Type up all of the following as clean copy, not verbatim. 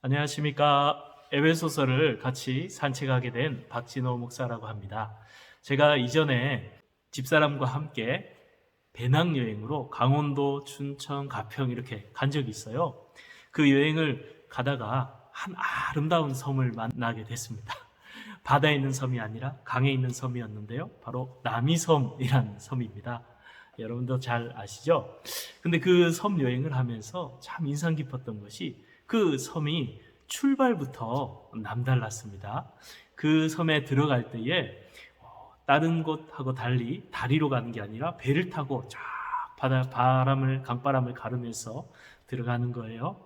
안녕하십니까. 에베소서를 같이 산책하게 된 박진호 목사라고 합니다. 제가 이전에 집사람과 함께 배낭여행으로 강원도, 춘천, 가평 이렇게 간 적이 있어요. 그 여행을 가다가 한 아름다운 섬을 만나게 됐습니다. 바다에 있는 섬이 아니라 강에 있는 섬이었는데요. 바로 남이섬이라는 섬입니다. 여러분도 잘 아시죠? 근데 그 섬 여행을 하면서 참 인상 깊었던 것이 그 섬이 출발부터 남달랐습니다. 그 섬에 들어갈 때에 다른 곳하고 달리 다리로 가는 게 아니라 배를 타고 쫙 강바람을 가르면서 들어가는 거예요.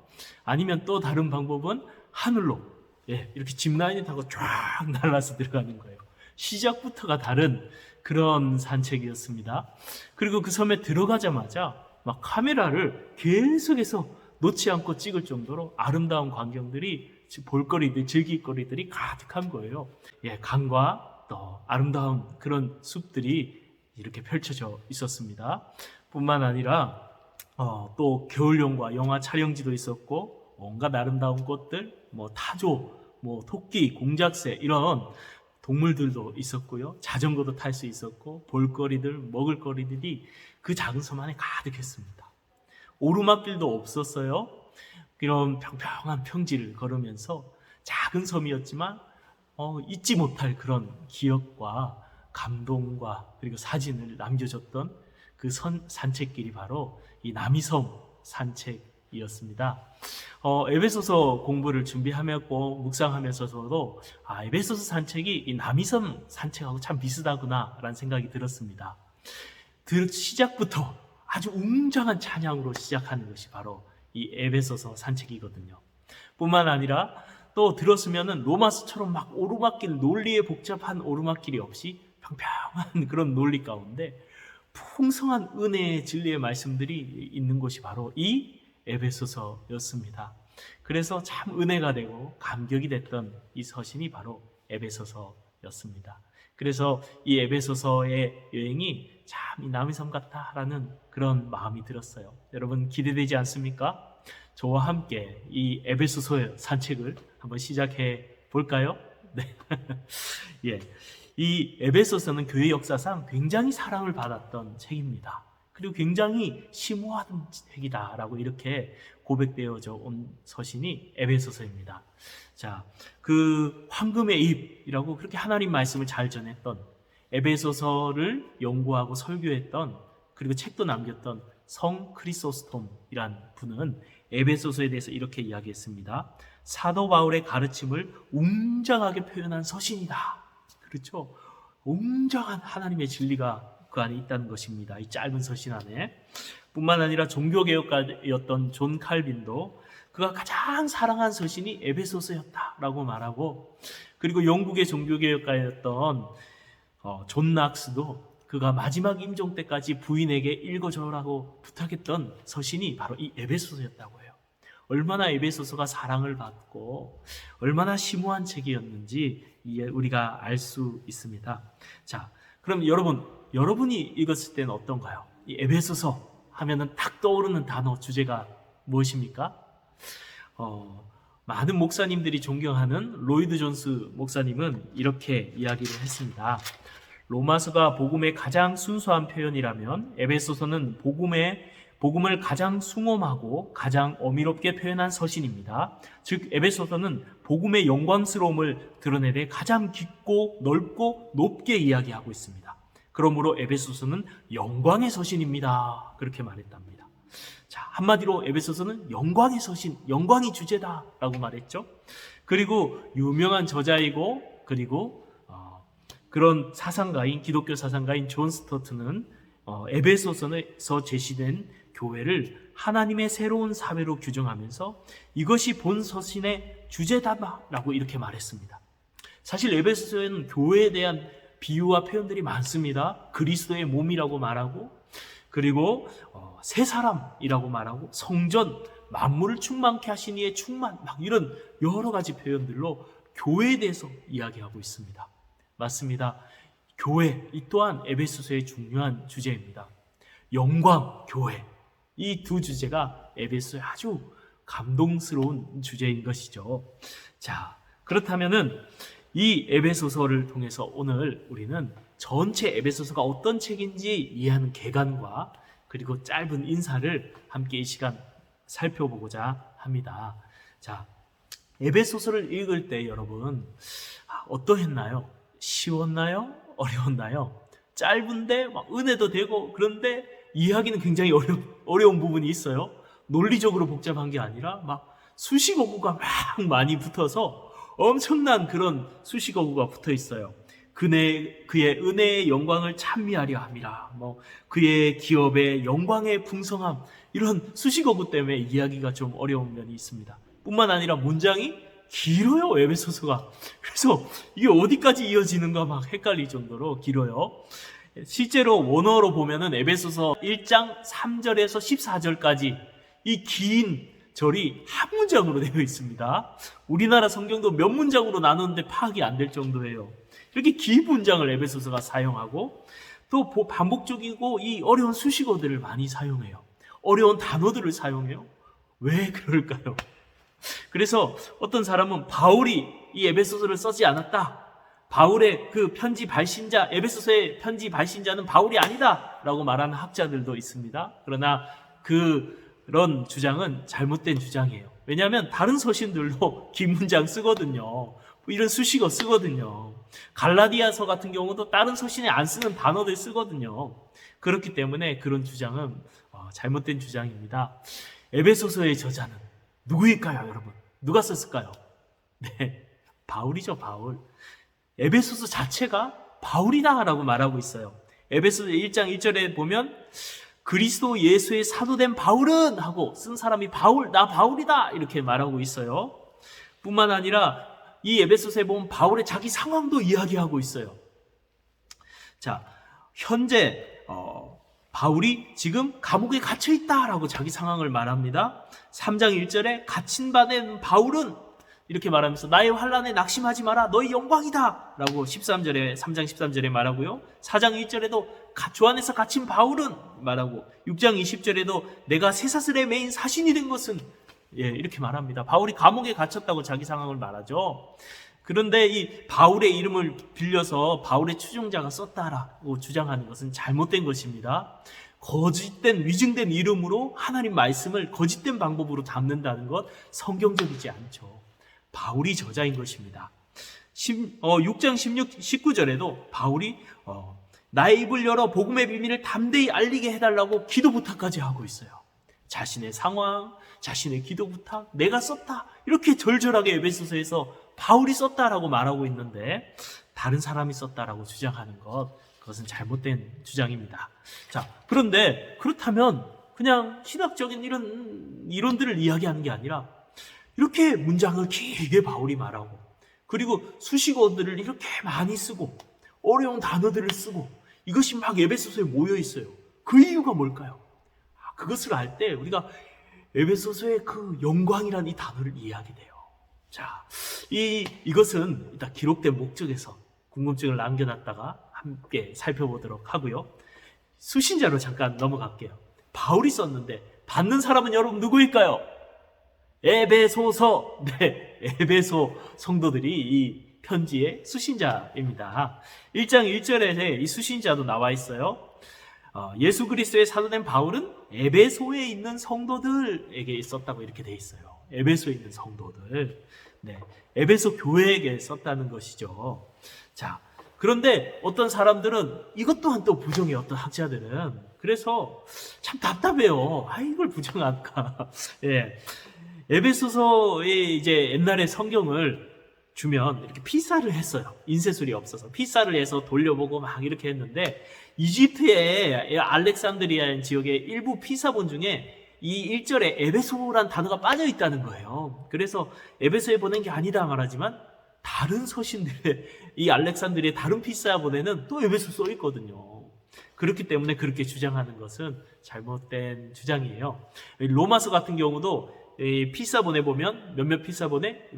아니면 또 다른 방법은 하늘로 이렇게 짚라인을 타고 쫙 날아서 들어가는 거예요. 시작부터가 다른 그런 산책이었습니다. 그리고 그 섬에 들어가자마자 막 카메라를 계속해서 놓지 않고 찍을 정도로 아름다운 광경들이, 볼거리들, 즐길거리들이 가득한 거예요. 강과 또 아름다운 그런 숲들이 이렇게 펼쳐져 있었습니다. 뿐만 아니라 또 겨울용과 영화 촬영지도 있었고, 온갖 아름다운 꽃들, 타조, 토끼, 공작새 이런 동물들도 있었고요. 자전거도 탈 수 있었고, 볼거리들, 먹을거리들이 그 작은 섬 안에 가득했습니다. 오르막길도 없었어요. 이런 평평한 평지를 걸으면서 작은 섬이었지만 잊지 못할 그런 기억과 감동과 그리고 사진을 남겨줬던 그 산책길이 바로 이 남이섬 산책이었습니다. 에베소서 공부를 준비하고 묵상하면서도 에베소서 산책이 이 남이섬 산책하고 참 비슷하구나 라는 생각이 들었습니다. 시작부터 아주 웅장한 찬양으로 시작하는 것이 바로 이 에베소서 산책이거든요. 뿐만 아니라 또 들었으면은 로마서처럼 막 오르막길, 논리에 복잡한 오르막길이 없이 평평한 그런 논리 가운데 풍성한 은혜의 진리의 말씀들이 있는 곳이 바로 이 에베소서였습니다. 그래서 참 은혜가 되고 감격이 됐던 이 서신이 바로 에베소서였습니다. 그래서 이 에베소서의 여행이 참 이 남이섬 같다라는 그런 마음이 들었어요. 여러분 기대되지 않습니까? 저와 함께 이 에베소서의 산책을 한번 시작해 볼까요? 네. 예. 이 에베소서는 교회 역사상 굉장히 사랑을 받았던 책입니다. 그리고 굉장히 심오한 책이다라고 이렇게 고백되어져 온 서신이 에베소서입니다. 자, 그 황금의 잎이라고 그렇게 하나님 말씀을 잘 전했던, 에베소서를 연구하고 설교했던, 그리고 책도 남겼던 성 크리소스톰이란 분은 에베소서에 대해서 이렇게 이야기했습니다. 사도 바울의 가르침을 웅장하게 표현한 서신이다. 그렇죠? 웅장한 하나님의 진리가 그 안에 있다는 것입니다. 이 짧은 서신 안에. 뿐만 아니라 종교개혁가였던 존 칼빈도 그가 가장 사랑한 서신이 에베소서였다라고 말하고, 그리고 영국의 종교개혁가였던 존 낙스도 그가 마지막 임종 때까지 부인에게 읽어줘라고 부탁했던 서신이 바로 이 에베소서였다고 해요. 얼마나 에베소서가 사랑을 받고 얼마나 심오한 책이었는지 우리가 알 수 있습니다. 자, 그럼 여러분이 읽었을 때는 어떤가요? 이 에베소서 하면은 딱 떠오르는 단어, 주제가 무엇입니까? 많은 목사님들이 존경하는 로이드 존스 목사님은 이렇게 이야기를 했습니다. 로마서가 복음의 가장 순수한 표현이라면 에베소서는 복음을 가장 숭엄하고 가장 어미롭게 표현한 서신입니다. 즉 에베소서는 복음의 영광스러움을 드러내되 가장 깊고 넓고 높게 이야기하고 있습니다. 그러므로 에베소서는 영광의 서신입니다. 그렇게 말했답니다. 자, 한마디로 에베소서는 영광의 서신, 영광이 주제다라고 말했죠. 그리고 유명한 저자이고 그리고 그런 기독교 사상가인 존 스토트는 에베소서에서 제시된 교회를 하나님의 새로운 사회로 규정하면서 이것이 본 서신의 주제다라고 이렇게 말했습니다. 사실 에베소서에는 교회에 대한 비유와 표현들이 많습니다. 그리스도의 몸이라고 말하고, 그리고 새 사람이라고 말하고, 성전, 만물을 충만케 하신 이의 충만, 막 이런 여러 가지 표현들로 교회에 대해서 이야기하고 있습니다. 맞습니다. 교회, 이 또한 에베소서의 중요한 주제입니다. 영광, 교회, 이 두 주제가 에베소서의 아주 감동스러운 주제인 것이죠. 자, 그렇다면은 이 에베소서를 통해서 오늘 우리는 전체 에베소서가 어떤 책인지 이해하는 개관과 그리고 짧은 인사를 함께 이 시간 살펴보고자 합니다. 자, 에베소서를 읽을 때 여러분 어떠했나요? 쉬웠나요? 어려웠나요? 짧은데 막 은혜도 되고 그런데 이해하기는 굉장히 어려운 부분이 있어요. 논리적으로 복잡한 게 아니라 막 수식어구가 막 많이 붙어서 엄청난 그런 수식어구가 붙어 있어요. 그의 은혜의 영광을 찬미하려 함이라. 그의 기업의 영광의 풍성함. 이런 수식어구 때문에 이해하기가 좀 어려운 면이 있습니다. 뿐만 아니라 문장이 길어요, 에베소서가. 그래서 이게 어디까지 이어지는가 막 헷갈릴 정도로 길어요. 실제로 원어로 보면은 에베소서 1장 3절에서 14절까지 이 긴 절이 한 문장으로 되어 있습니다. 우리나라 성경도 몇 문장으로 나누는데 파악이 안 될 정도예요. 이렇게 긴 문장을 에베소서가 사용하고 또 반복적이고 이 어려운 수식어들을 많이 사용해요. 어려운 단어들을 사용해요. 왜 그럴까요? 그래서 어떤 사람은 바울이 이 에베소서를 쓰지 않았다. 바울의 그 편지 발신자, 에베소서의 편지 발신자는 바울이 아니다 라고 말하는 학자들도 있습니다. 그러나 그런 주장은 잘못된 주장이에요. 왜냐하면 다른 서신들도 긴 문장 쓰거든요. 이런 수식어 쓰거든요. 갈라디아서 같은 경우도 다른 서신에 안 쓰는 단어들 쓰거든요. 그렇기 때문에 그런 주장은 잘못된 주장입니다. 에베소서의 저자는 누구일까요, 여러분? 누가 썼을까요? 네, 바울이죠, 바울. 에베소서 자체가 바울이다라고 말하고 있어요. 에베소서 1장 1절에 보면 그리스도 예수의 사도된 바울은 하고 쓴 사람이 바울, 나 바울이다 이렇게 말하고 있어요. 뿐만 아니라 이 에베소서에 보면 바울의 자기 상황도 이야기하고 있어요. 자, 현재 바울이 지금 감옥에 갇혀 있다라고 자기 상황을 말합니다. 3장 1절에 갇힌 바 된 바울은 이렇게 말하면서 나의 환난에 낙심하지 마라 너의 영광이다 라고 13절에 3장 13절에 말하고요. 4장 1절에도 주 안에서 갇힌 바울은 말하고 6장 20절에도 내가 쇠사슬에 매인 사신이 된 것은 이렇게 말합니다. 바울이 감옥에 갇혔다고 자기 상황을 말하죠. 그런데 이 바울의 이름을 빌려서 바울의 추종자가 썼다라고 주장하는 것은 잘못된 것입니다. 거짓된 위증된 이름으로 하나님 말씀을 거짓된 방법으로 담는다는 것 성경적이지 않죠. 바울이 저자인 것입니다. 6장 19절에도 바울이 나의 입을 열어 복음의 비밀을 담대히 알리게 해달라고 기도 부탁까지 하고 있어요. 자신의 상황, 자신의 기도 부탁, 내가 썼다 이렇게 절절하게 에베소서에서 바울이 썼다라고 말하고 있는데 다른 사람이 썼다라고 주장하는 그것은 잘못된 주장입니다. 자, 그런데 그렇다면 그냥 신학적인 이런 이론들을 이야기하는 게 아니라 이렇게 문장을 길게 바울이 말하고 그리고 수식어들을 이렇게 많이 쓰고 어려운 단어들을 쓰고 이것이 막 에베소서에 모여 있어요. 그 이유가 뭘까요? 그것을 알 때 우리가 에베소서의 그 영광이라는 이 단어를 이해하게 돼요. 자, 이것은 일단 기록된 목적에서 궁금증을 남겨놨다가 함께 살펴보도록 하고요. 수신자로 잠깐 넘어갈게요. 바울이 썼는데 받는 사람은 여러분 누구일까요? 에베소서, 네, 에베소 성도들이 이 편지의 수신자입니다. 1장 1절에 이 수신자도 나와 있어요. 예수 그리스도의 사도된 바울은 에베소에 있는 성도들에게 썼다고 이렇게 돼 있어요. 에베소에 있는 성도들. 네, 에베소 교회에게 썼다는 것이죠. 자, 그런데 어떤 사람들은 이것 또한 또 부정해요. 어떤 학자들은. 그래서 참 답답해요. 이걸 부정할까. 예. 에베소서에 이제 옛날에 성경을 주면 이렇게 피사를 했어요. 인쇄술이 없어서 피사를 해서 돌려보고 막 이렇게 했는데 이집트의 알렉산드리아 지역의 일부 피사본 중에 이 1절에 에베소란 단어가 빠져 있다는 거예요. 그래서 에베소에 보낸 게 아니다 말하지만 다른 서신들의 이 알렉산드리아의 다른 피사본에는 또 에베소 써 있거든요. 그렇기 때문에 그렇게 주장하는 것은 잘못된 주장이에요. 로마서 같은 경우도 피사본에 보면 몇몇 피사본에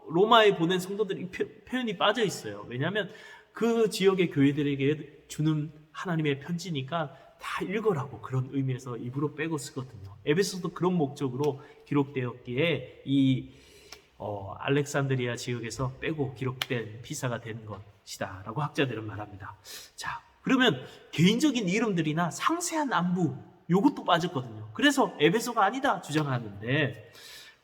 로마에 보낸 성도들이 표현이 빠져 있어요. 왜냐하면 그 지역의 교회들에게 주는 하나님의 편지니까 다 읽으라고 그런 의미에서 입으로 빼고 쓰거든요. 에베소도 그런 목적으로 기록되었기에 이 알렉산드리아 지역에서 빼고 기록된 피사가 된 것이다 라고 학자들은 말합니다. 자, 그러면 개인적인 이름들이나 상세한 안부 요것도 빠졌거든요. 그래서 에베소가 아니다 주장하는데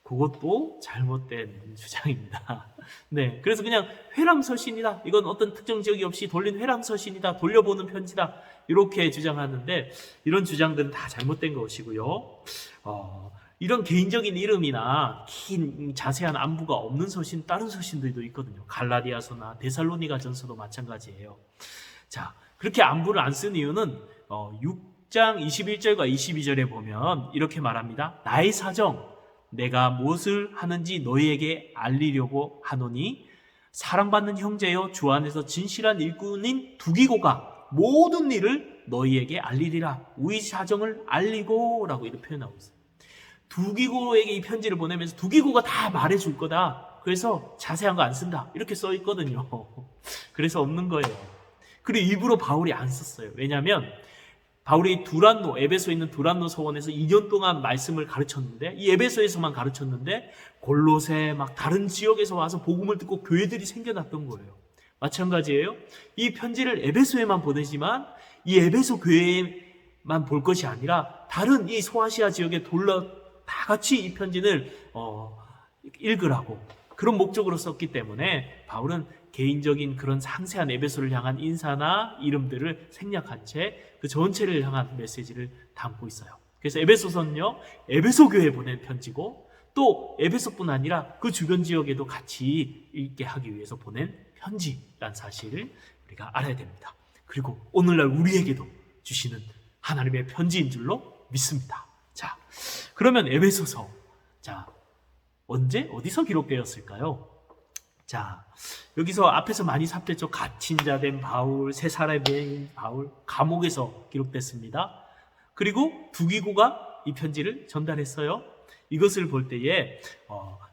그것도 잘못된 주장입니다. 네, 그래서 그냥 회람서신이다. 이건 어떤 특정 지역이 없이 돌린 회람서신이다. 돌려보는 편지다. 이렇게 주장하는데 이런 주장들은 다 잘못된 것이고요. 이런 개인적인 이름이나 긴 자세한 안부가 없는 서신, 다른 서신들도 있거든요. 갈라디아서나 데살로니가 전서도 마찬가지예요. 자, 그렇게 안부를 안 쓴 이유는 6장 21절과 22절에 보면 이렇게 말합니다. 나의 사정, 내가 무엇을 하는지 너희에게 알리려고 하노니 사랑받는 형제여 주 안에서 진실한 일꾼인 두기고가 모든 일을 너희에게 알리리라. 우리 사정을 알리고 라고 이렇게 표현하고 있어요. 두기고에게 이 편지를 보내면서 두기고가 다 말해줄 거다. 그래서 자세한 거 안 쓴다. 이렇게 써 있거든요. 그래서 없는 거예요. 그리고 일부러 바울이 안 썼어요. 왜냐하면 바울이 에베소에 있는 두란노 서원에서 2년 동안 말씀을 가르쳤는데 이 에베소에서만 가르쳤는데 골로새 막 다른 지역에서 와서 복음을 듣고 교회들이 생겨났던 거예요. 마찬가지예요. 이 편지를 에베소에만 보내지만 이 에베소 교회만 볼 것이 아니라 다른 이 소아시아 지역에 다 같이 이 편지를 읽으라고 그런 목적으로 썼기 때문에 바울은 개인적인 그런 상세한 에베소를 향한 인사나 이름들을 생략한 채 그 전체를 향한 메시지를 담고 있어요. 그래서 에베소서는요, 에베소 교회에 보낸 편지고 또 에베소뿐 아니라 그 주변 지역에도 같이 읽게 하기 위해서 보낸 편지란 사실을 우리가 알아야 됩니다. 그리고 오늘날 우리에게도 주시는 하나님의 편지인 줄로 믿습니다. 자, 그러면 에베소서, 자, 언제 어디서 기록되었을까요? 자, 여기서 앞에서 많이 삽됐죠. 갇힌 자 된 바울, 세 사람의 바울, 감옥에서 기록됐습니다. 그리고 두기고가 이 편지를 전달했어요. 이것을 볼 때에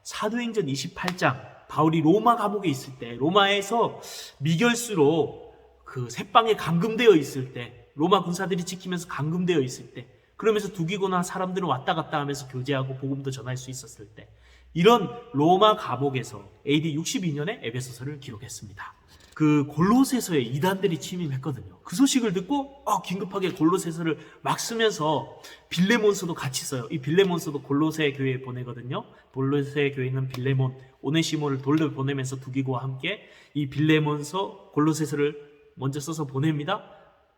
사도행전 28장 바울이 로마 감옥에 있을 때, 로마에서 미결수로 그 셋방에 감금되어 있을 때, 로마 군사들이 지키면서 감금되어 있을 때, 그러면서 두기고나 사람들은 왔다 갔다 하면서 교제하고 복음도 전할 수 있었을 때, 이런 로마 감옥에서 AD 62년에 에베소서를 기록했습니다. 그 골로새서에 이단들이 침입했거든요. 그 소식을 듣고 긴급하게 골로새서를 막 쓰면서 빌레몬서도 같이 써요. 이 빌레몬서도 골로새 교회에 보내거든요. 골로새 교회는 빌레몬, 오네시모를 돌려보내면서 두기고와 함께 이 빌레몬서, 골로새서를 먼저 써서 보냅니다.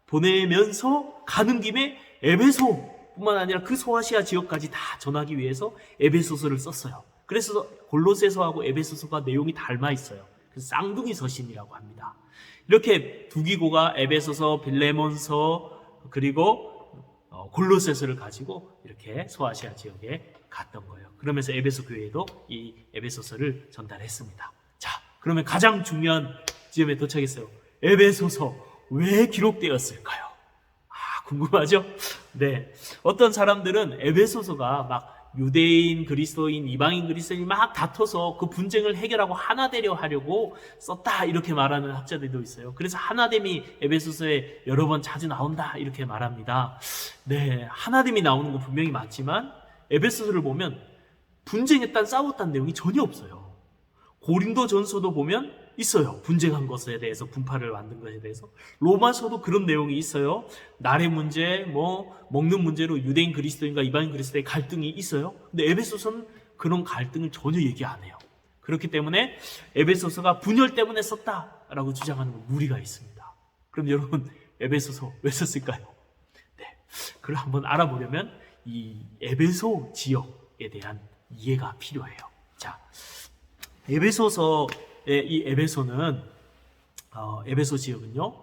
보내면서 가는 김에 에베소뿐만 아니라 그 소아시아 지역까지 다 전하기 위해서 에베소서를 썼어요. 그래서 골로새서하고 에베소서가 내용이 닮아 있어요. 그래서 쌍둥이 서신이라고 합니다. 이렇게 두기고가 에베소서, 빌레몬서, 그리고 골로새서를 가지고 이렇게 소아시아 지역에 갔던 거예요. 그러면서 에베소 교회에도 이 에베소서를 전달했습니다. 자, 그러면 가장 중요한 지점에 도착했어요. 에베소서 왜 기록되었을까요? 궁금하죠? 네. 어떤 사람들은 에베소서가 막 유대인, 그리스도인, 이방인, 그리스도인 막 다퉈서 그 분쟁을 해결하고 하나 되려 하려고 썼다 이렇게 말하는 학자들도 있어요. 그래서 하나됨이 에베소서에 여러 번 자주 나온다 이렇게 말합니다. 네, 하나됨이 나오는 건 분명히 맞지만 에베소서를 보면 분쟁했단 싸웠다는 내용이 전혀 없어요. 고린도 전서도 보면 있어요. 분쟁한 것에 대해서, 분파를 만든 것에 대해서. 로마서도 그런 내용이 있어요. 나라의 문제, 먹는 문제로 유대인 그리스도인과 이방인 그리스도의 갈등이 있어요. 근데 에베소서는 그런 갈등을 전혀 얘기 안 해요. 그렇기 때문에 에베소서가 분열 때문에 썼다라고 주장하는 건 무리가 있습니다. 그럼 여러분, 에베소서 왜 썼을까요? 네, 그걸 한번 알아보려면 이 에베소 지역에 대한 이해가 필요해요. 자, 이 에베소는 에베소 지역은요,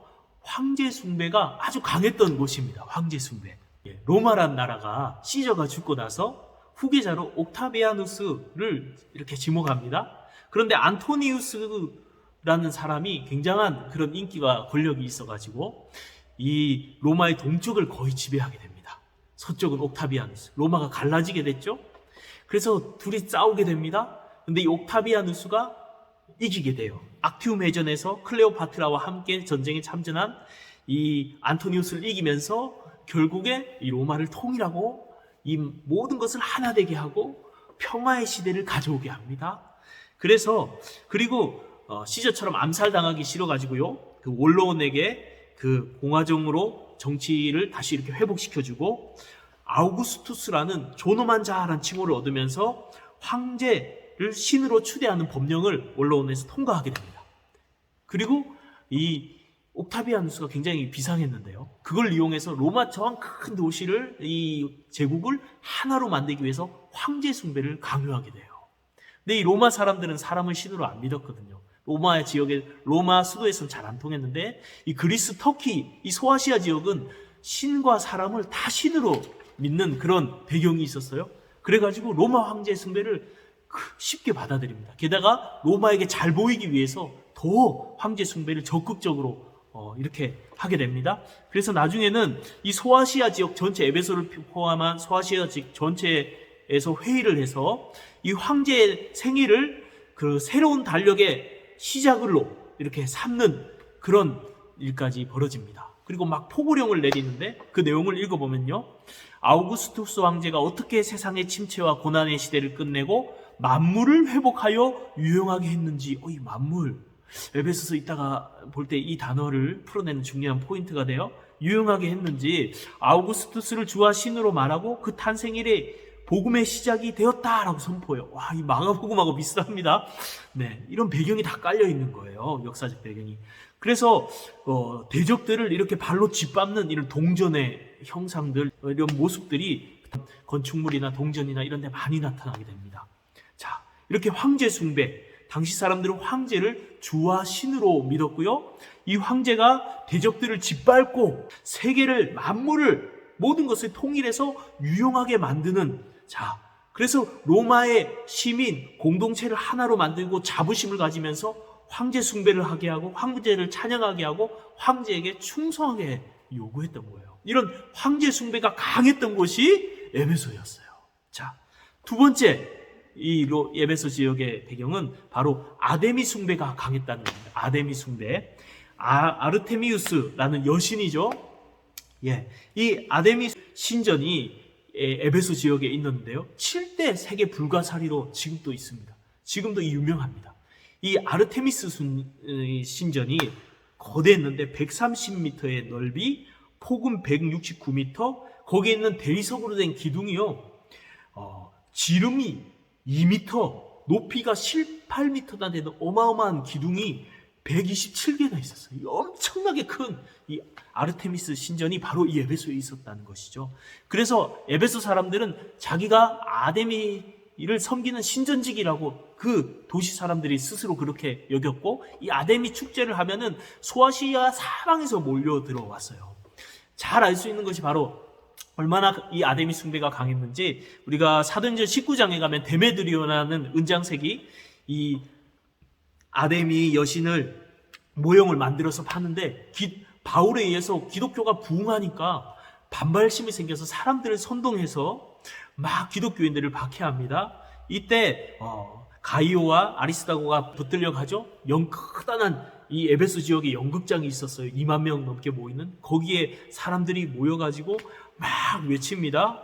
황제 숭배가 아주 강했던 곳입니다. 황제 숭배. 로마란 나라가 시저가 죽고 나서 후계자로 옥타비아누스를 이렇게 지목합니다. 그런데 안토니우스라는 사람이 굉장한 그런 인기가 권력이 있어가지고 이 로마의 동쪽을 거의 지배하게 됩니다. 서쪽은 옥타비아누스. 로마가 갈라지게 됐죠. 그래서 둘이 싸우게 됩니다. 근데 이 옥타비아누스가 이기게 돼요. 악티움 해전에서 클레오파트라와 함께 전쟁에 참전한 이 안토니우스를 이기면서 결국에 이 로마를 통일하고 이 모든 것을 하나 되게 하고 평화의 시대를 가져오게 합니다. 그래서 그리고 시저처럼 암살당하기 싫어가지고요, 그 원로원에게 그 공화정으로 정치를 다시 이렇게 회복시켜주고 아우구스투스라는 존엄한 자라는 칭호를 얻으면서 황제를 신으로 추대하는 법령을 원로원에서 통과하게 됩니다. 그리고 이 옥타비아누스가 굉장히 비상했는데요, 그걸 이용해서 로마 저항 큰 도시를, 이 제국을 하나로 만들기 위해서 황제 숭배를 강요하게 돼요. 근데 이 로마 사람들은 사람을 신으로 안 믿었거든요. 로마 지역에, 로마 수도에서는 잘 안 통했는데 이 그리스, 터키, 이 소아시아 지역은 신과 사람을 다 신으로 믿는 그런 배경이 있었어요. 그래가지고 로마 황제 숭배를 쉽게 받아들입니다. 게다가 로마에게 잘 보이기 위해서 더 황제 숭배를 적극적으로 이렇게 하게 됩니다. 그래서 나중에는 이 소아시아 지역 전체, 에베소를 포함한 소아시아 지역 전체에서 회의를 해서 이 황제의 생일을 그 새로운 달력의 시작으로 이렇게 삼는 그런 일까지 벌어집니다. 그리고 막 포고령을 내리는데 그 내용을 읽어보면요, 아우구스투스 황제가 어떻게 세상의 침체와 고난의 시대를 끝내고 만물을 회복하여 유용하게 했는지. 이 만물, 에베소서 이따가 볼 때 이 단어를 풀어내는 중요한 포인트가 돼요. 유용하게 했는지 아우구스투스를 주와 신으로 말하고 그 탄생일에 복음의 시작이 되었다라고 선포해요. 와, 이 마가복음하고 비슷합니다. 네, 이런 배경이 다 깔려 있는 거예요, 역사적 배경이. 그래서 대적들을 이렇게 발로 짓밟는 이런 동전의 형상들, 이런 모습들이 건축물이나 동전이나 이런 데 많이 나타나게 됩니다. 자, 이렇게 황제 숭배, 당시 사람들은 황제를 주와 신으로 믿었고요, 이 황제가 대적들을 짓밟고 세계를, 만물을, 모든 것을 통일해서 유용하게 만드는, 자, 그래서 로마의 시민 공동체를 하나로 만들고 자부심을 가지면서 황제 숭배를 하게 하고 황제를 찬양하게 하고 황제에게 충성하게 요구했던 거예요. 이런 황제 숭배가 강했던 곳이 에베소였어요. 자, 두 번째 이 에베소 지역의 배경은 바로 아데미 숭배가 강했다는 겁니다. 아데미 숭배. 아르테미우스라는 여신이죠. 예, 이 아데미 신전이 에베소 지역에 있는데요, 7대 세계 불가사리로 지금도 있습니다. 지금도 유명합니다. 이 아르테미스 신전이 거대했는데 130m의 넓이, 폭은 169m, 거기에 있는 대리석으로 된 기둥이요, 지름이 2m, 높이가 18m나 되는 어마어마한 기둥이 127개나 있었어요. 엄청나게 큰 이 아르테미스 신전이 바로 이 에베소에 있었다는 것이죠. 그래서 에베소 사람들은 자기가 아데미를 섬기는 신전직이라고 그 도시 사람들이 스스로 그렇게 여겼고, 이 아데미 축제를 하면은 소아시아 사방에서 몰려 들어왔어요. 잘 알 수 있는 것이 바로 얼마나 이 아데미 숭배가 강했는지, 우리가 사도행전 19장에 가면 데메드리오라는 은장색이 이 아데미 여신을 모형을 만들어서 파는데, 바울에 의해서 기독교가 부흥하니까 반발심이 생겨서 사람들을 선동해서 막 기독교인들을 박해합니다. 이때 가이오와 아리스다고가 붙들려 가죠. 크다란 이 에베소 지역에 연극장이 있었어요. 2만 명 넘게 모이는. 거기에 사람들이 모여가지고 막 외칩니다.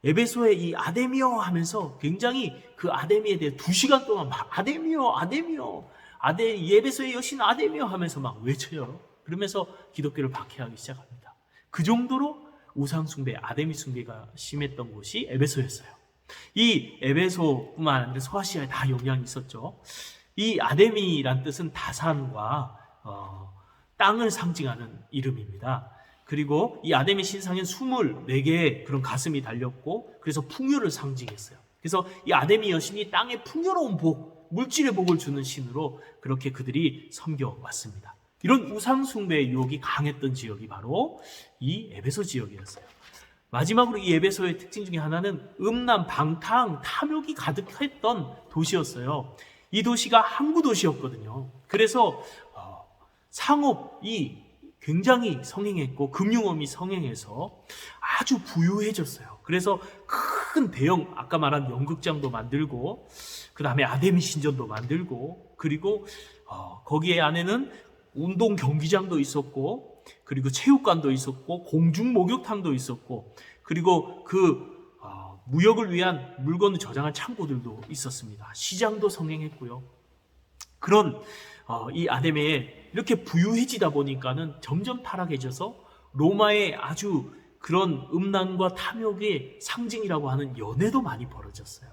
에베소의 이 아데미어 하면서 굉장히 그 아데미에 대해 2시간 동안 막 아데미어, 에베소의 여신 아데미어 하면서 막 외쳐요. 그러면서 기독교를 박해하기 시작합니다. 그 정도로 우상숭배, 아데미 숭배가 심했던 곳이 에베소였어요. 이 에베소뿐만 아니라 소아시아에 다 영향이 있었죠. 이 아데미란 뜻은 다산과 땅을 상징하는 이름입니다. 그리고 이 아데미 신상엔 24개의 그런 가슴이 달렸고, 그래서 풍요를 상징했어요. 그래서 이 아데미 여신이 땅에 풍요로운 복, 물질의 복을 주는 신으로 그렇게 그들이 섬겨왔습니다. 이런 우상숭배의 유혹이 강했던 지역이 바로 이 에베소 지역이었어요. 마지막으로 이 에베소의 특징 중에 하나는 음란, 방탕, 탐욕이 가득했던 도시였어요. 이 도시가 항구 도시였거든요. 그래서 상업이 굉장히 성행했고 금융업이 성행해서 아주 부유해졌어요. 그래서 큰 대형, 아까 말한 연극장도 만들고, 그 다음에 아데미 신전도 만들고, 그리고 거기에 안에는 운동 경기장도 있었고, 그리고 체육관도 있었고 공중 목욕탕도 있었고 그리고 무역을 위한 물건을 저장할 창고들도 있었습니다. 시장도 성행했고요. 그런 이 아데메에 이렇게 부유해지다 보니까는 점점 타락해져서 로마의 아주 그런 음란과 탐욕의 상징이라고 하는 연애도 많이 벌어졌어요.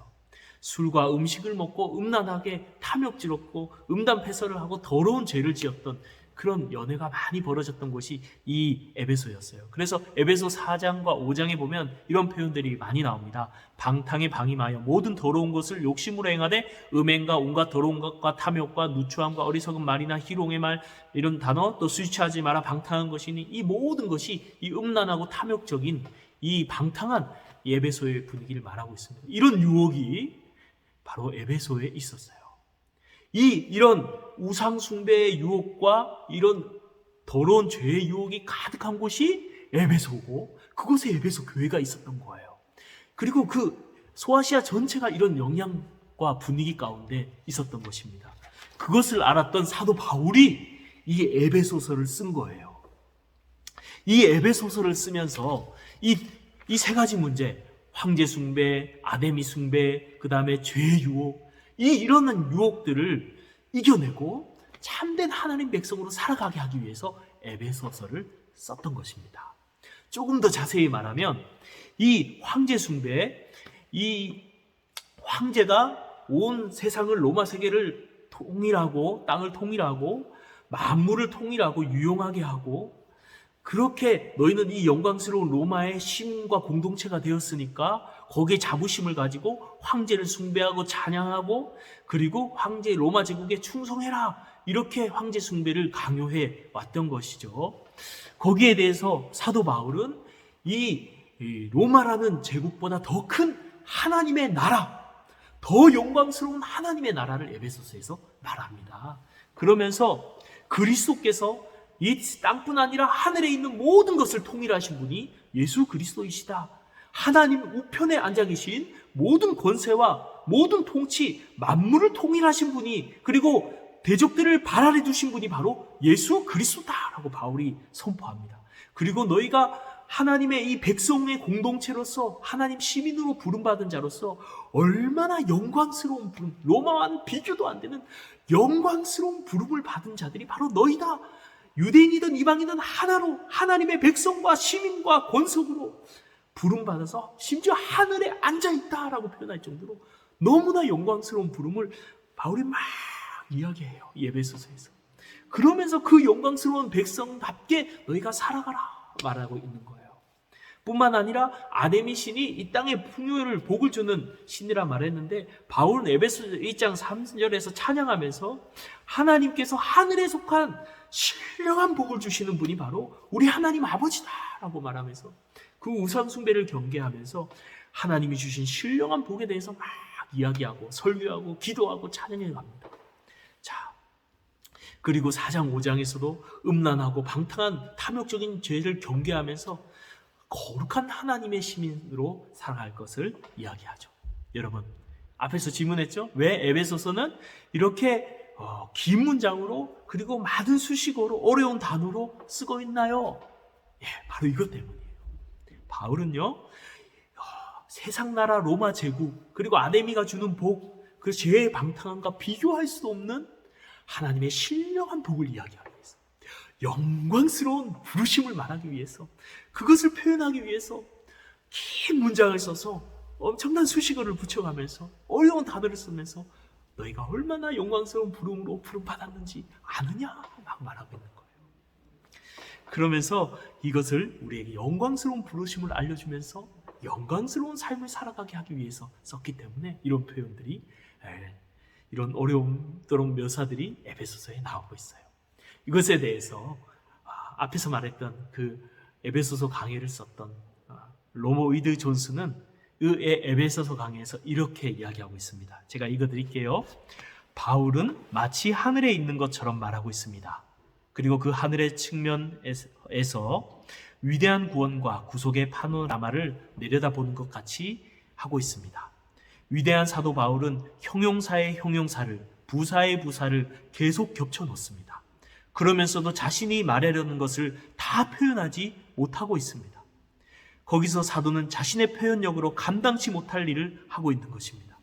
술과 음식을 먹고 음란하게 탐욕스럽고 음담패설을 하고 더러운 죄를 지었던 그런 연애가 많이 벌어졌던 곳이 이 에베소였어요. 그래서 에베소 4장과 5장에 보면 이런 표현들이 많이 나옵니다. 방탕에 방임하여 모든 더러운 것을 욕심으로 행하되 음행과 온갖 더러운 것과 탐욕과 누추함과 어리석은 말이나 희롱의 말 이런 단어 또 술 취하지 마라 방탕한 것이니 이 모든 것이 이 음란하고 탐욕적인 이 방탕한 에베소의 분위기를 말하고 있습니다. 이런 유혹이 바로 에베소에 있었어요. 이런 우상 숭배의 유혹과 이런 더러운 죄의 유혹이 가득한 곳이 에베소고 그곳에 에베소 교회가 있었던 거예요. 그리고 그 소아시아 전체가 이런 영향과 분위기 가운데 있었던 것입니다. 그것을 알았던 사도 바울이 이 에베소서를 쓴 거예요. 이 에베소서를 쓰면서 이 세 가지 문제, 황제 숭배, 아데미 숭배, 그 다음에 죄의 유혹, 이런 유혹들을 이겨내고 참된 하나님 백성으로 살아가게 하기 위해서 에베소서를 썼던 것입니다. 조금 더 자세히 말하면 이 황제 숭배, 이 황제가 온 세상을 로마 세계를 통일하고 땅을 통일하고 만물을 통일하고 유용하게 하고 그렇게 너희는 이 영광스러운 로마의 시민과 공동체가 되었으니까 거기에 자부심을 가지고 황제를 숭배하고 찬양하고 그리고 황제 로마 제국에 충성해라 이렇게 황제 숭배를 강요해 왔던 것이죠. 거기에 대해서 사도 바울은 이 로마라는 제국보다 더 큰 하나님의 나라, 더 영광스러운 하나님의 나라를 에베소서에서 말합니다. 그러면서 그리스도께서 이 땅뿐 아니라 하늘에 있는 모든 것을 통일하신 분이 예수 그리스도이시다. 하나님 우편에 앉아 계신 모든 권세와 모든 통치, 만물을 통일하신 분이 그리고 대적들을 발 아래 두신 분이 바로 예수 그리스도다라고 바울이 선포합니다. 그리고 너희가 하나님의 이 백성의 공동체로서 하나님 시민으로 부름받은 자로서 얼마나 영광스러운 부름, 로마와는 비교도 안 되는 영광스러운 부름을 받은 자들이 바로 너희다. 유대인이든 이방이든 하나로 하나님의 백성과 시민과 권속으로 부름받아서 심지어 하늘에 앉아있다라고 표현할 정도로 너무나 영광스러운 부름을 바울이 막 이야기해요. 에베소서에서. 그러면서 그 영광스러운 백성답게 너희가 살아가라 말하고 있는 거예요. 뿐만 아니라 아데미 신이 이 땅의 풍요를 복을 주는 신이라 말했는데 바울은 에베소 1장 3절에서 찬양하면서 하나님께서 하늘에 속한 신령한 복을 주시는 분이 바로 우리 하나님 아버지다라고 말하면서 그 우상 숭배를 경계하면서 하나님이 주신 신령한 복에 대해서 막 이야기하고 설교하고 기도하고 찬양해 갑니다. 자, 그리고 4장 5장에서도 음란하고 방탕한 탐욕적인 죄를 경계하면서 거룩한 하나님의 시민으로 살아갈 것을 이야기하죠. 여러분, 앞에서 질문했죠? 왜 에베소서는 이렇게 긴 문장으로 그리고 많은 수식어로 어려운 단어로 쓰고 있나요? 예, 바로 이것 때문이에요. 바울은요, 세상 나라 로마 제국 그리고 아데미가 주는 복, 그 죄의 방탕함과 비교할 수 없는 하나님의 신령한 복을 이야기하기 위해서, 영광스러운 부르심을 말하기 위해서, 그것을 표현하기 위해서 긴 문장을 써서 엄청난 수식어를 붙여가면서 어려운 단어를 쓰면서 너희가 얼마나 영광스러운 부름으로 부름받았는지 아느냐 막 말하고 있는 거예요. 그러면서 이것을 우리에게 영광스러운 부르심을 알려주면서 영광스러운 삶을 살아가게 하기 위해서 썼기 때문에 이런 표현들이, 이런 어려운 묘사들이 에베소서에 나오고 있어요. 이것에 대해서 앞에서 말했던 그 에베소서 강해를 썼던 로머 위드 존스는 의 에베소서 강해에서 이렇게 이야기하고 있습니다. 제가 읽어드릴게요. 바울은 마치 하늘에 있는 것처럼 말하고 있습니다. 그리고 그 하늘의 측면에서 위대한 구원과 구속의 파노라마를 내려다보는 것 같이 하고 있습니다. 위대한 사도 바울은 형용사의 형용사를, 부사의 부사를 계속 겹쳐 놓습니다. 그러면서도 자신이 말하려는 것을 다 표현하지 못하고 있습니다. 거기서 사도는 자신의 표현력으로 감당치 못할 일을 하고 있는 것입니다.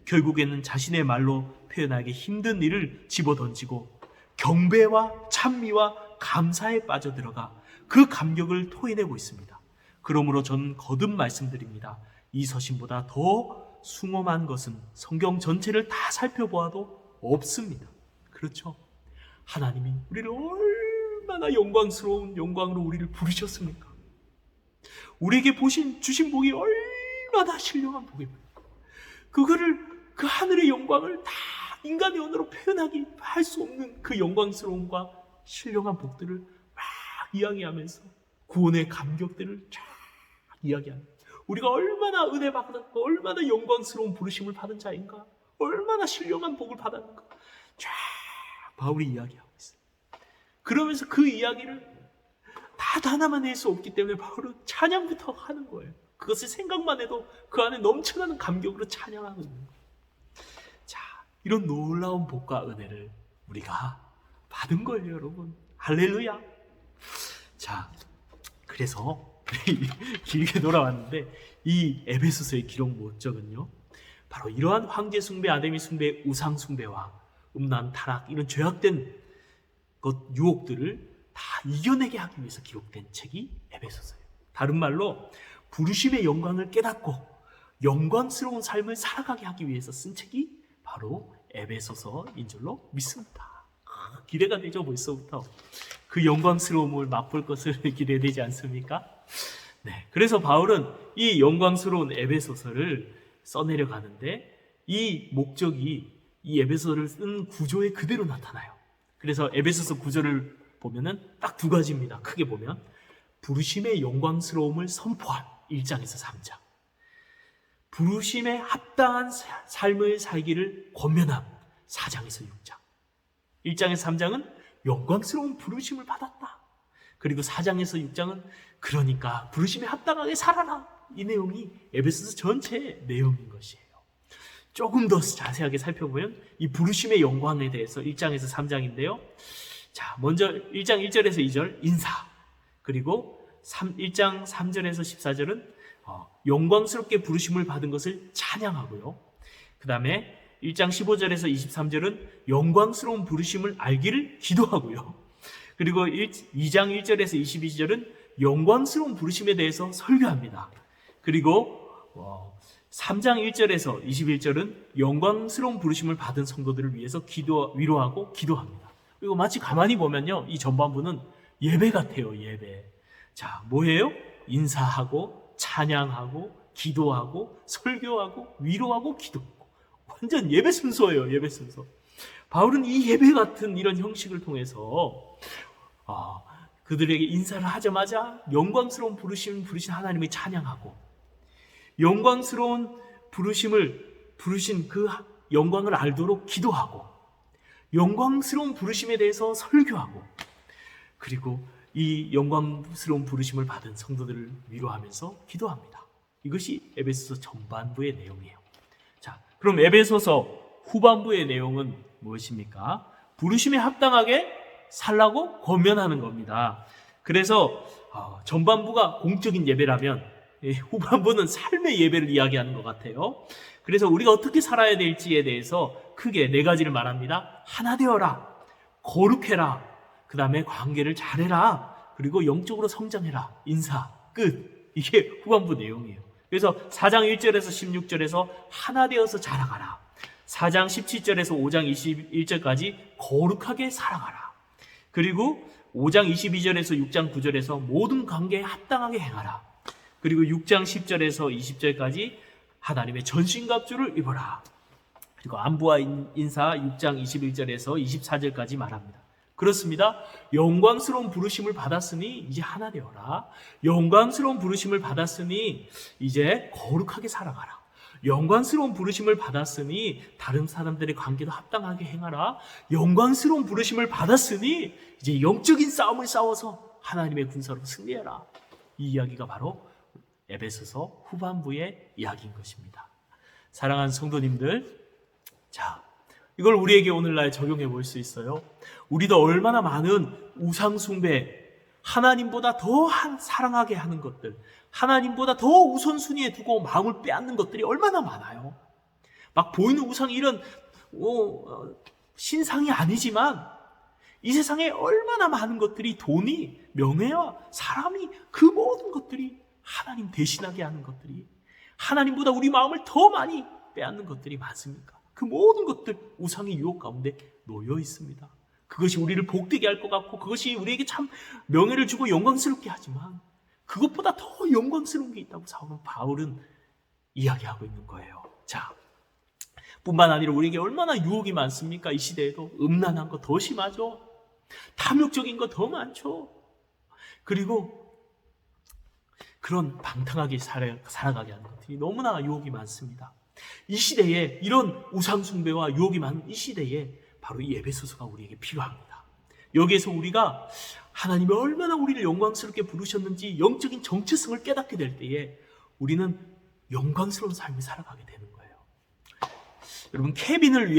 결국에는 자신의 말로 표현하기 힘든 일을 집어던지고 경배와 찬미와 감사에 빠져들어가 그 감격을 토해내고 있습니다. 그러므로 저는 거듭 말씀드립니다. 이 서신보다 더 숭엄한 것은 성경 전체를 다 살펴보아도 없습니다. 그렇죠? 하나님이 우리를 얼마나 영광스러운 영광으로 우리를 부르셨습니까? 우리에게 주신 복이 얼마나 신령한 복입니까? 그 하늘의 영광을 다 인간의 언어로 표현하기 할 수 없는 그 영광스러움과 신령한 복들을 막 이야기하면서 구원의 감격들을 쫙 이야기합니다. 우리가 얼마나 은혜 받았고 얼마나 영광스러운 부르심을 받은 자인가, 얼마나 신령한 복을 받았는가 쫙 바울이 이야기하고 있어요. 그러면서 그 이야기를 다 단어만 낼 수 없기 때문에 바울은 찬양부터 하는 거예요. 그것을 생각만 해도 그 안에 넘쳐나는 감격으로 찬양하고 있는 거예요. 자, 이런 놀라운 복과 은혜를 우리가 받은 거예요, 여러분. 할렐루야. 자, 그래서 길게 돌아왔는데 이 에베소서의 기록 목적은요, 바로 이러한 황제 숭배, 아데미 숭배, 우상 숭배와 음란, 타락, 이런 죄악된 유혹들을 다 이겨내게 하기 위해서 기록된 책이 에베소서예요. 다른 말로 부르심의 영광을 깨닫고 영광스러운 삶을 살아가게 하기 위해서 쓴 책이 바로 에베소서인 줄로 믿습니다. 기대가 되죠, 벌써부터. 그 영광스러움을 맛볼 것을 기대되지 않습니까? 네, 그래서 바울은 이 영광스러운 에베소서를 써내려 가는데 이 목적이 이 에베소서를 쓴 구조에 그대로 나타나요. 그래서 에베소서 구조를 보면은 딱 두 가지입니다. 크게 보면 부르심의 영광스러움을 선포한 1장에서 3장, 부르심에 합당한 삶을 살기를 권면한 4장에서 6장. 1장에서 3장은 영광스러운 부르심을 받았다. 그리고 4장에서 6장은 그러니까 부르심에 합당하게 살아라. 이 내용이 에베소서 전체의 내용인 것이에요. 조금 더 자세하게 살펴보면 이 부르심의 영광에 대해서 1장에서 3장인데요. 자, 먼저 1장 1절에서 2절 인사, 그리고 1장 3절에서 14절은 영광스럽게 부르심을 받은 것을 찬양하고요. 그 다음에 1장 15절에서 23절은 영광스러운 부르심을 알기를 기도하고요. 그리고 2장 1절에서 22절은 영광스러운 부르심에 대해서 설교합니다. 그리고 3장 1절에서 21절은 영광스러운 부르심을 받은 성도들을 위해서 위로하고 기도합니다. 그리고 마치 가만히 보면요, 이 전반부는 예배 같아요. 예배. 자, 뭐예요? 인사하고 찬양하고 기도하고 설교하고 위로하고 기도하고, 완전 예배 순서예요. 예배 순서. 바울은 이 예배 같은 이런 형식을 통해서 그들에게 인사를 하자마자 영광스러운 부르신 하나님을 찬양하고, 영광스러운 부르신 그 영광을 알도록 기도하고, 영광스러운 부르심에 대해서 설교하고, 그리고 이 영광스러운 부르심을 받은 성도들을 위로하면서 기도합니다. 이것이 에베소서 전반부의 내용이에요. 자, 그럼 에베소서 후반부의 내용은 무엇입니까? 부르심에 합당하게 살라고 권면하는 겁니다. 그래서 전반부가 공적인 예배라면 후반부는 삶의 예배를 이야기하는 것 같아요. 그래서 우리가 어떻게 살아야 될지에 대해서 크게 네 가지를 말합니다. 하나 되어라, 거룩해라, 그 다음에 관계를 잘해라, 그리고 영적으로 성장해라, 인사, 끝. 이게 후반부 내용이에요. 그래서 4장 1절에서 16절에서 하나 되어서 자라가라, 4장 17절에서 5장 21절까지 거룩하게 살아가라, 그리고 5장 22절에서 6장 9절에서 모든 관계에 합당하게 행하라, 그리고 6장 10절에서 20절까지 하나님의 전신갑주를 입어라, 그리고 안부와 인사 6장 21절에서 24절까지 말합니다. 그렇습니다. 영광스러운 부르심을 받았으니 이제 하나 되어라. 영광스러운 부르심을 받았으니 이제 거룩하게 살아가라. 영광스러운 부르심을 받았으니 다른 사람들의 관계도 합당하게 행하라. 영광스러운 부르심을 받았으니 이제 영적인 싸움을 싸워서 하나님의 군사로 승리해라. 이 이야기가 바로 에베소서 후반부의 이야기인 것입니다. 사랑하는 성도님들, 자, 이걸 우리에게 오늘날 적용해 볼 수 있어요. 우리도 얼마나 많은 우상숭배, 하나님보다 더 사랑하게 하는 것들, 하나님보다 더 우선순위에 두고 마음을 빼앗는 것들이 얼마나 많아요. 막 보이는 우상이 이런 신상이 아니지만 이 세상에 얼마나 많은 것들이, 돈이, 명예와 사람이, 그 모든 것들이 하나님 대신하게 하는 것들이, 하나님보다 우리 마음을 더 많이 빼앗는 것들이 많습니까? 그 모든 것들 우상의 유혹 가운데 놓여 있습니다. 그것이 우리를 복되게 할 것 같고, 그것이 우리에게 참 명예를 주고 영광스럽게 하지만 그것보다 더 영광스러운 게 있다고 바울은 이야기하고 있는 거예요. 자, 뿐만 아니라 우리에게 얼마나 유혹이 많습니까? 이 시대에도 음란한 거 더 심하죠. 탐욕적인 거 더 많죠. 그리고 그런 방탕하게 살아가게 하는 것들이 너무나 유혹이 많습니다. 이 시대에, 이런 우상숭배와 유혹이 많은 이 시대에 바로 이 에베소서가 우리에게 필요합니다. 여기에서 우리가 하나님이 얼마나 우리를 영광스럽게 부르셨는지 영적인 정체성을 깨닫게 될 때에 우리는 영광스러운 삶을 살아가게 되는 거예요. 여러분, 케빈을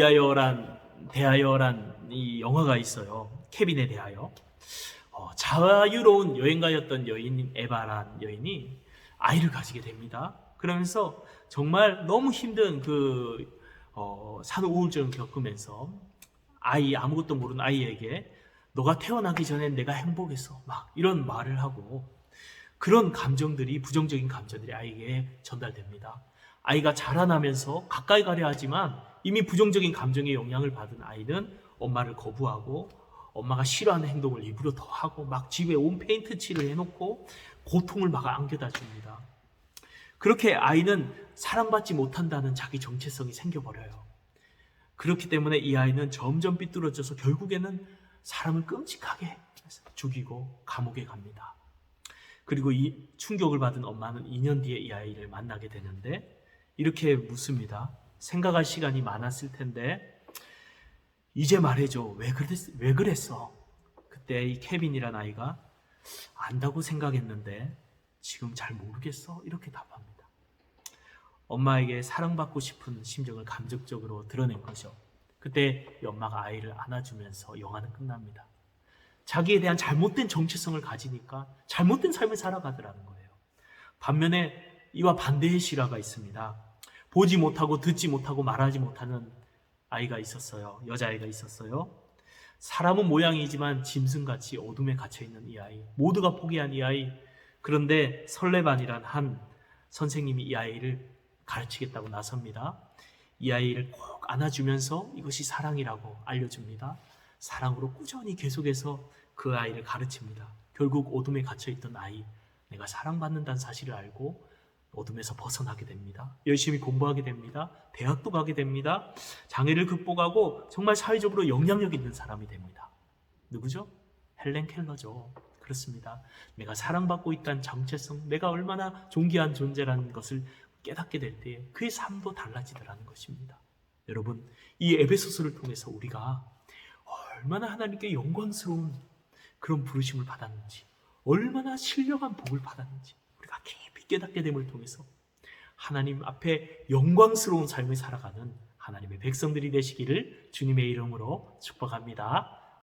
대하여란 이 영화가 있어요. 케빈에 대하여. 자유로운 여행가였던 여인 에바란 여인이 아이를 가지게 됩니다. 그러면서 정말 너무 힘든 산후 우울증을 겪으면서 아무것도 모르는 아이에게 너가 태어나기 전엔 내가 행복했어, 막 이런 말을 하고, 그런 감정들이, 부정적인 감정들이 아이에게 전달됩니다. 아이가 자라나면서 가까이 가려 하지만 이미 부정적인 감정에 영향을 받은 아이는 엄마를 거부하고 엄마가 싫어하는 행동을 일부러 더 하고 막 집에 온 페인트 칠을 해놓고 고통을 막 안겨다 줍니다. 그렇게 아이는 사랑받지 못한다는 자기 정체성이 생겨버려요. 그렇기 때문에 이 아이는 점점 삐뚤어져서 결국에는 사람을 끔찍하게 죽이고 감옥에 갑니다. 그리고 이 충격을 받은 엄마는 2년 뒤에 이 아이를 만나게 되는데 이렇게 묻습니다. 생각할 시간이 많았을 텐데 이제 말해줘. 왜 그랬어? 그때 이 케빈이란 아이가 안다고 생각했는데 지금 잘 모르겠어. 이렇게 답합니다. 엄마에게 사랑받고 싶은 심정을 감정적으로 드러낸 거죠. 그때 이 엄마가 아이를 안아주면서 영화는 끝납니다. 자기에 대한 잘못된 정체성을 가지니까 잘못된 삶을 살아가더라는 거예요. 반면에 이와 반대의 실화가 있습니다. 보지 못하고 듣지 못하고 말하지 못하는 아이가 있었어요. 여자아이가 있었어요. 사람은 모양이지만 짐승같이 어둠에 갇혀있는 이 아이, 모두가 포기한 이 아이. 그런데 설레반이란 한 선생님이 이 아이를 가르치겠다고 나섭니다. 이 아이를 꼭 안아주면서 이것이 사랑이라고 알려줍니다. 사랑으로 꾸준히 계속해서 그 아이를 가르칩니다. 결국 어둠에 갇혀있던 아이, 내가 사랑받는다는 사실을 알고 어둠에서 벗어나게 됩니다. 열심히 공부하게 됩니다. 대학도 가게 됩니다. 장애를 극복하고 정말 사회적으로 영향력 있는 사람이 됩니다. 누구죠? 헬렌 켈러죠. 그렇습니다. 내가 사랑받고 있다는 정체성, 내가 얼마나 존귀한 존재라는 것을 깨닫게 될 때 그의 삶도 달라지더라는 것입니다. 여러분, 이 에베소서를 통해서 우리가 얼마나 하나님께 영광스러운 그런 부르심을 받았는지, 얼마나 신령한 복을 받았는지 우리가 깊이 깨닫게 됨을 통해서 하나님 앞에 영광스러운 삶을 살아가는 하나님의 백성들이 되시기를 주님의 이름으로 축복합니다.